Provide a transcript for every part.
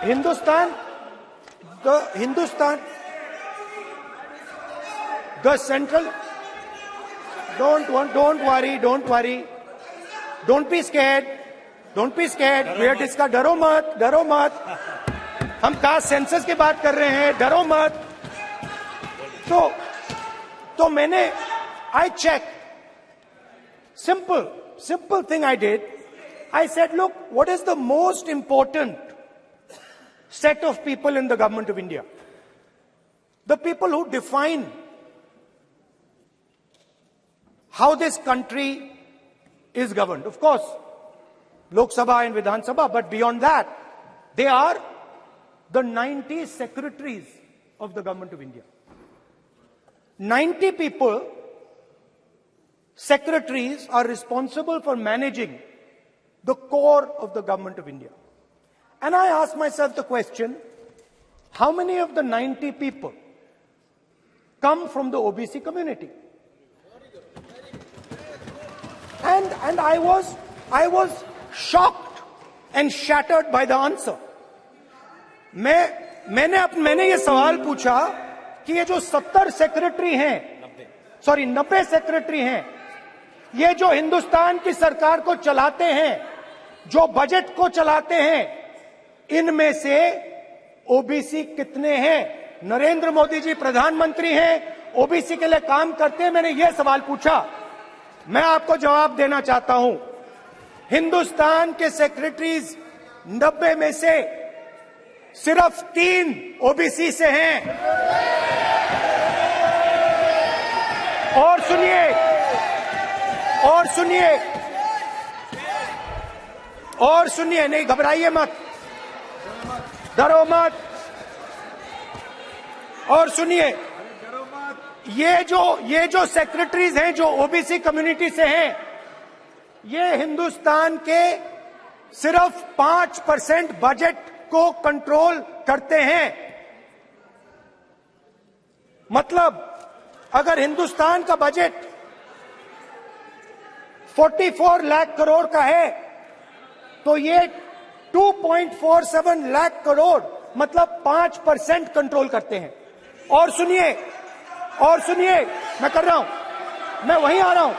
Hindustan, the central, don't worry, don't be scared, we are discussing, डरो मत, हम caste census की बात कर रहे हैं, डरो मत। तो मैंने, I checked, simple thing I did, I said, look, what is the most important set of people in the government of India? The people who define how this country is governed. Of course, Lok Sabha and Vidhan Sabha, but beyond that, they are the 90 secretaries of the government of India. 90 people, secretaries, are responsible for managing the core of the government of India. And I asked myself the question, how many of the 90 people come from the OBC community? And I was shocked and shattered by the answer. मैंने ये सवाल पूछा कि ये जो 70 secretary हैं, 90 secretary हैं, ये जो हिंदुस्तान की सरकार को चलाते हैं, जो बजट को चलाते हैं, इनमें से ओबीसी कितने हैं? नरेंद्र मोदी जी प्रधानमंत्री हैं, ओबीसी के लिए काम करते हैं। मैंने ये सवाल पूछा। मैं आपको जवाब देना चाहता हूं, हिंदुस्तान के सेक्रेटरीज 90 में से सिर्फ 3 ओबीसी से हैं। और सुनिए, नहीं घबराइए मत, डरो मत, और सुनिए, ये जो सेक्रेटरीज हैं जो ओबीसी कम्युनिटी से हैं, ये हिंदुस्तान के सिर्फ 5% बजट को कंट्रोल करते हैं। मतलब अगर हिंदुस्तान का बजट 44 लाख करोड़ का है, तो ये 2.47 लाख करोड़, मतलब 5% कंट्रोल करते हैं। और सुनिए, मैं कर रहा हूं, मैं वहीं आ रहा हूं।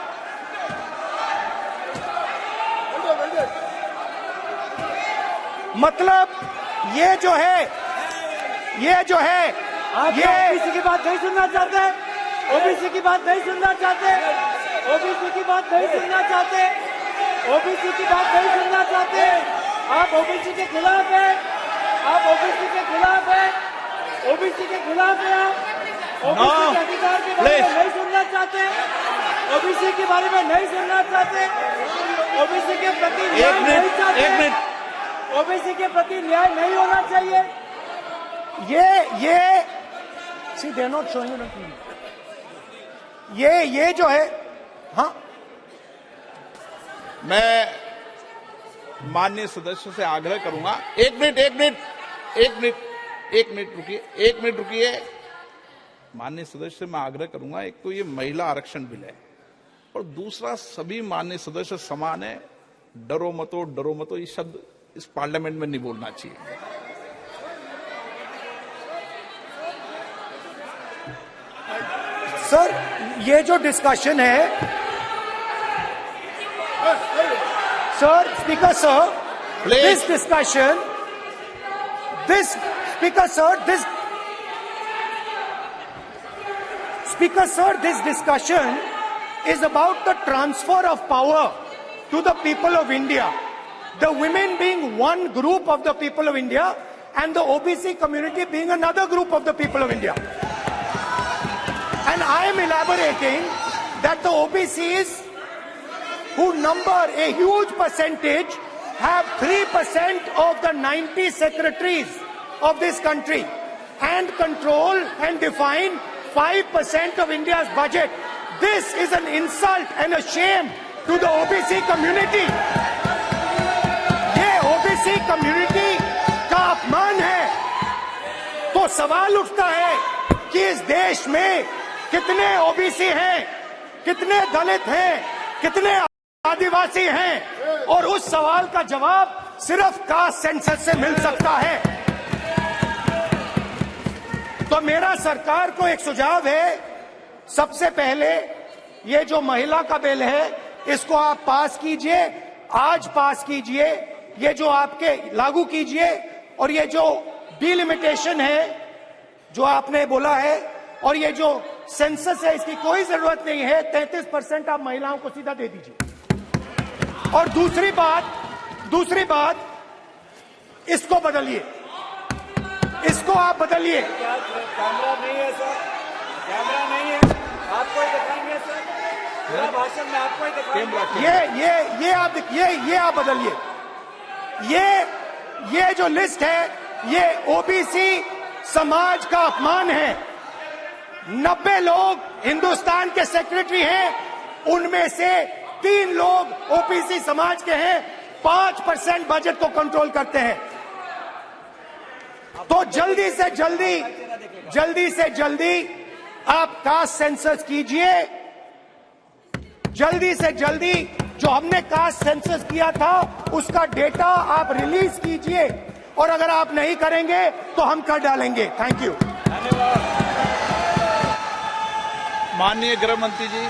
मतलब ये जो है आप ओबीसी की बात नहीं सुनना चाहते, ओबीसी की बात नहीं सुनना चाहते, ओबीसी की बात नहीं सुनना चाहते, ओबीसी की बात नहीं सुनना चाहते। आप ओबीसी के खिलाफ हैं, आप ओबीसी के खिलाफ हैं, ओबीसी के खिलाफ हैं। आप ओबीसी के अधिकार के बारे में नहीं सुनना चाहते, ओबीसी के बारे में नहीं सुनना चाहते, ओबीसी के प्रति न्याय नहीं चाहते, ओबीसी के प्रति न्याय नहीं होना चाहिए। ये सी दे नॉट शोइंग, ये जो है, हाँ, मैं माननीय सदस्यों से आग्रह करूंगा, एक मिनट रुकिए। माननीय सदस्य से मैं आग्रह करूंगा, एक तो ये महिला आरक्षण बिल है, और दूसरा सभी माननीय सदस्य समान है। डरो मतो ये शब्द इस पार्लियामेंट में नहीं बोलना चाहिए। सर, ये जो डिस्कशन है, sir, speaker sir, this discussion, this discussion is about the transfer of power to the people of India. The women being one group of the people of India and the OBC community being another group of the people of India. And I am elaborating that the OBCs, who number a huge percentage, have 3% of the 90 secretaries of this country and control and define 5% of India's budget. This is an insult and a shame to the OBC community. ये OBC community का अपमान है। तो सवाल उठता है कि इस देश में कितने ओबीसी हैं, कितने दलित हैं, कितने आदिवासी हैं, और उस सवाल का जवाब सिर्फ कास्ट सेंसस से मिल सकता है। तो मेरा सरकार को एक सुझाव है, सबसे पहले ये जो महिला का बिल है इसको आप पास कीजिए, आज पास कीजिए, ये जो आपके लागू कीजिए, और ये जो डिलिमिटेशन है जो आपने बोला है, और ये जो सेंसस है इसकी कोई जरूरत नहीं है, 33% आप महिलाओं को सीधा दे दीजिए। और दूसरी बात इसको बदलिए, इसको आप बदलिए। कैमरा नहीं है सर, कैमरा नहीं है, आपको ही दिखाएंगे सर, पूरा भाषण में आपको ही दिखाएंगे। ये आप बदलिए। ये जो लिस्ट है ये ओबीसी समाज का अपमान है। 90 लोग हिंदुस्तान के सेक्रेटरी हैं, उनमें से 3 लोग ओबीसी समाज के हैं, 5% बजट को कंट्रोल करते हैं। तो जल्दी से जल्दी आप कास्ट सेंसस कीजिए, जल्दी से जल्दी जो हमने कास्ट सेंसस किया था उसका डेटा आप रिलीज कीजिए, और अगर आप नहीं करेंगे तो हम कर डालेंगे। Thank you. माननीय गृह मंत्री जी।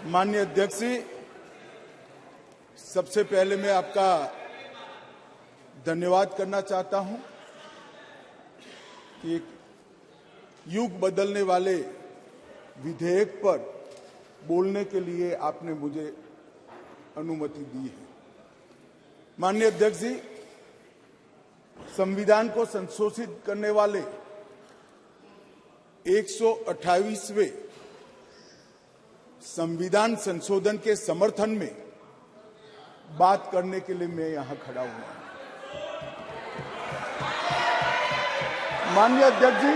माननीय अध्यक्ष जी, सबसे पहले मैं आपका धन्यवाद करना चाहता हूं कि एक युग बदलने वाले विधेयक पर बोलने के लिए आपने मुझे अनुमति दी है। माननीय अध्यक्ष जी, संविधान को संशोधित करने वाले 128वें संविधान संशोधन के समर्थन में बात करने के लिए मैं यहां खड़ा हुआ हूं। माननीय अध्यक्ष जी,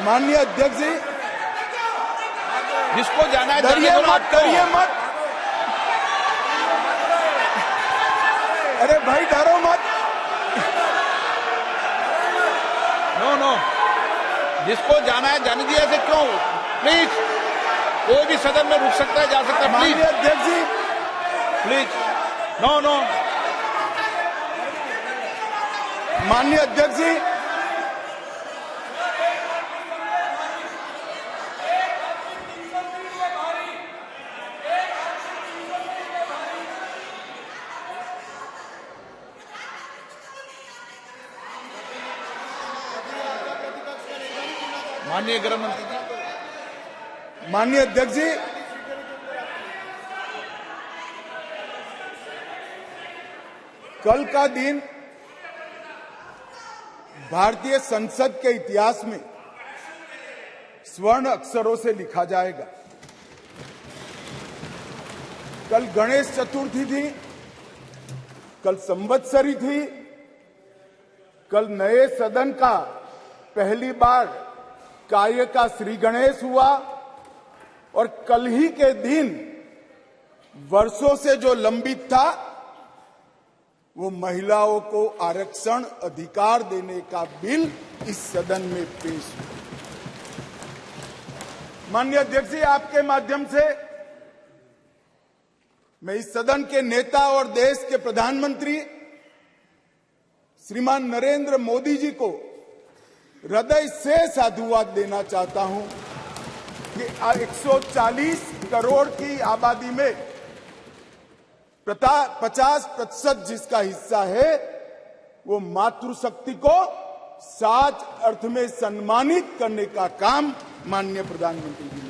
माननीय अध्यक्ष जी, जिसको जाना है डरिए जाने दो मत, आपको। डरिए मत। अरे भाई डरो मत। नो, जिसको जाना है जाने दिया, ऐसे क्यों? प्लीज, कोई भी सदन में रुक सकता है, जा सकता है। माननीय प्लीज अध्यक्ष जी, प्लीज, नो। माननीय अध्यक्ष जी, माननीय गृह मंत्री जी। माननीय अध्यक्ष जी, कल का दिन भारतीय संसद के इतिहास में स्वर्ण अक्षरों से लिखा जाएगा। कल गणेश चतुर्थी थी, कल संवत्सरी थी, कल नए सदन का पहली बार कार्य का श्री गणेश हुआ, और कल ही के दिन वर्षों से जो लंबित था वो महिलाओं को आरक्षण अधिकार देने का बिल इस सदन में पेश हुआ। माननीय अध्यक्ष जी, आपके माध्यम से मैं इस सदन के नेता और देश के प्रधानमंत्री श्रीमान नरेंद्र मोदी जी को हृदय से साधुवाद देना चाहता हूं कि 140 करोड़ की आबादी में 50% जिसका हिस्सा है वो मातृशक्ति को सच अर्थ में सम्मानित करने का काम माननीय प्रधानमंत्री जी